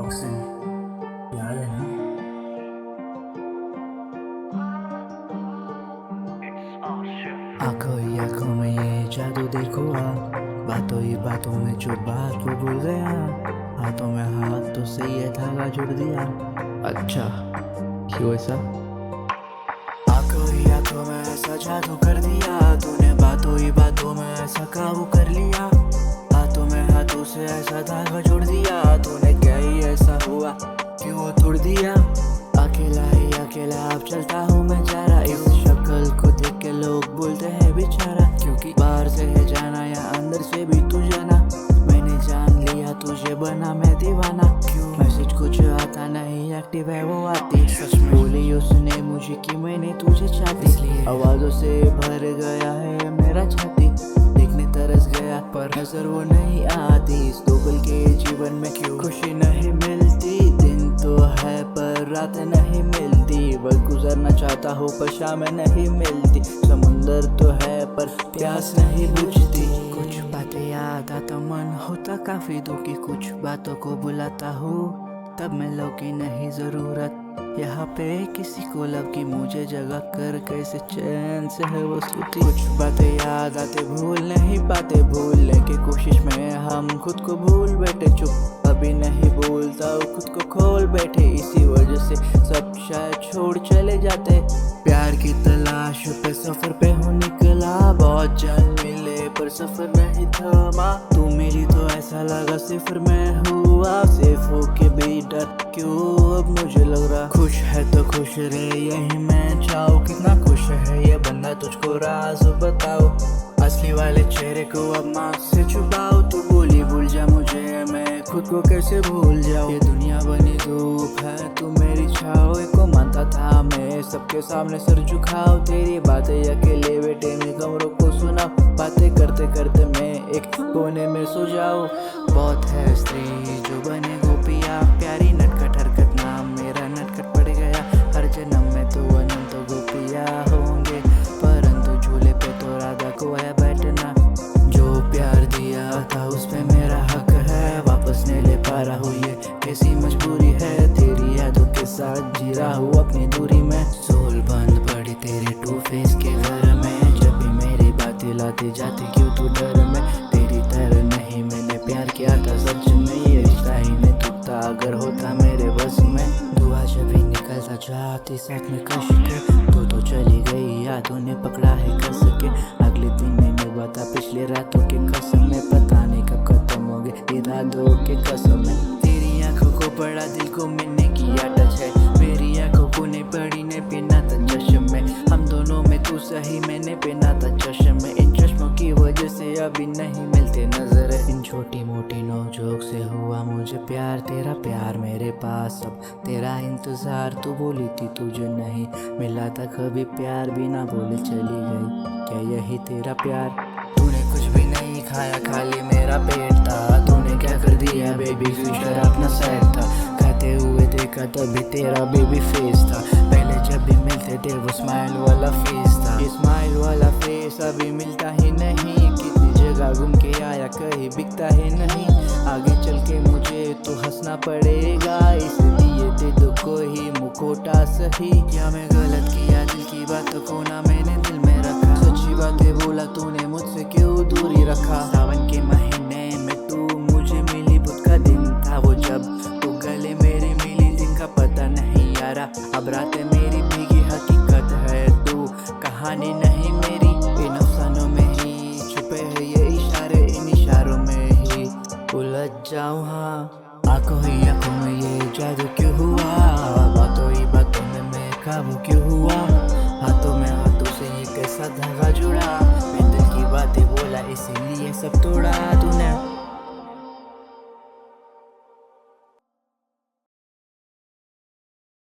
Boxing याद है ना। आंखों ही आंखों में ये जादू देखो बातों ही बातों में जो बात को भूल गया। हाथों में हाथ तो सही है, धागा जुड़ दिया। अच्छा क्यों ऐसा? आंखों ही आंखों में ऐसा जादू कर दिया तूने, बातों ही बातों में ऐसा काबू कर लिया। हाथों में हाथों से ऐसा धागा जोड़ दिया तूने, क्या ही ऐसा हुआ क्यों तोड़ दिया। अकेला ही अकेला अब चलता हूँ मैं जा रहा, इस शक्ल को देख के लोग बोलते हैं बेचारा। क्योंकि बाहर से है जाना या अंदर से भी तू जाना, मैंने जान लिया तुझे बना मैं दीवाना। क्यों मैसेज कुछ आता नहीं, एक्टिव है वो आती, सच में बोली उसने मुझे कि मैंने तुझे चाहती। इसलिए आवाजों से भर गया है मेरा छाती, देखने तरस गया पर नजर वो नहीं आती। इस दो पल के जीवन में क्यों खुशी नहीं मिलती, दिन तो है पर रात नहीं मिलती। वक्त गुजरना चाहता हूँ पर शाम नहीं मिलती, समुंदर तो है पर प्यास नहीं बुझती। कुछ बातें याद आता मन होता काफी दुखी, कुछ बातों को बुलाता हूँ तब मैं लव की नहीं जरूरत यहाँ पे किसी को लव की, मुझे जगह कर कैसे चैन से है वो सूती। कुछ बातें याद आते भूल नहीं पाते, भूलने की कोशिश में हम खुद को भूल बैठे। चुप अभी नहीं बोलता खुद को खोल बैठे, इसी वजह से सब शायद छोड़ चले जाते। प्यार की तलाश पे सफर पे हूँ निकला, बहुत जन मिले पर सफर नहीं थमा। तू मिली तो ऐसा लगा सिफर में हुआ, सेफ हो के भी डर क्यों अब मुझे लग रहा। खुश है तो खुश रहे यही मैं चाहूँ, कितना खुश है ये बंदा तुझको राज बताओ। असली वाले चेहरे को अब मास्क से छुपाओ, तू बोली भूल जा मुझे, मैं खुद को कैसे भूल जाऊँ। ये दुनिया बनी धूप है तू मेरी छाओ, को मानता था मैं सबके सामने सर झुकाओ। तेरी बातें अकेले बेटे में कमरों को सुना, बातें करते करते मैं एक कोने में सो जाऊँ। बहुत है स्त्री जो बने गोपिया, प्यारी नटखट हरकत नाम मेरा नटखट पड़ गया। हर जन्म में तो अनंत गोपिया होंगे, परंतु झूले पे तो राधा को है बैठना। जो प्यार दिया था उस पे मेरा हक है, वापस नहीं ले पा रहा हूँ ये कैसी मजबूरी है। तेरी यादों के साथ जी रहा हूँ अपनी दूरी में, सोल बंद पड़ी तेरे टू फेस के घर में। जब भी मेरी बातें लाती जाती क्यों तू डर में, तेरी तरह नहीं मैंने प्यार किया था सच में। ये रिश्ता ही नहीं टूटता अगर होता मेरे बस में, दुआ जब भी निकलता चाहती साथ में कश के। तो चली गई यादों ने पकड़ा है कस के, अगले दिन नहीं निभाता पिछले रातों के कसम में। पता नहीं कब खत्म हो गए इरादों के कसम में। तेरी आंखों को पड़ा दिल को मिलने की टच है, मेरी आंखों को नहीं पड़ी ने पहना था चश्म में। हम दोनों में तू सही मैंने पहना था चश्म में, इन चश्मों की वजह से अभी नहीं मिलते नजर। इन छोटी मोटी नोकझोंक से हुआ मुझे प्यार, तेरा प्यार मेरे पास अब तेरा इंतजार। तू बोली थी तुझे नहीं मिला था कभी प्यार, बिना बोले चली गई क्या यही तेरा प्यार। तूने कुछ भी नहीं खाया खाली मेरा पेट था, तूने क्या कर दिया बेबी फ्यूचर अपना सेट था। खाते हुए देखा तभी तेरा बेबी फेस था, पहले जब भी मिलते थे वो स्माइल वाला फेस था। ये स्माइल वाला फेस अभी मिलता ही नहीं, कितनी जगह घूम के आया कहीं बिकता है नहीं। आगे चल के मुझे तो हंसना पड़ेगा, इसलिए दे दो कोई मुखोटा सही। क्या मैं गलत किया दिल की बातों को ना मैंने दिल में रखा, सच्ची बातें बोला तूने मुझसे क्यों दूरी रखा। सावन के महीने में तू मुझे मिली, बुध का दिन था वो जब तू गले मेरे मिली। दिन का पता नहीं यारा, अब रातें मेरी भीगी हकीकत है तू कहानी नहीं मेरी। इन अफसानों में ही छुपे हैं ये इशारे, इन इशारों में ही उलझ जाऊँ। हाँ आंखों ही आंखों में ये जादू क्यों हुआ, बातों ही बातों में मैं काबू क्यों हुआ। हाथों में हाथों से ये कैसा धागा जुड़ा, मैं दिल की बातें बोला इसीलिए सब तोड़ा तूने।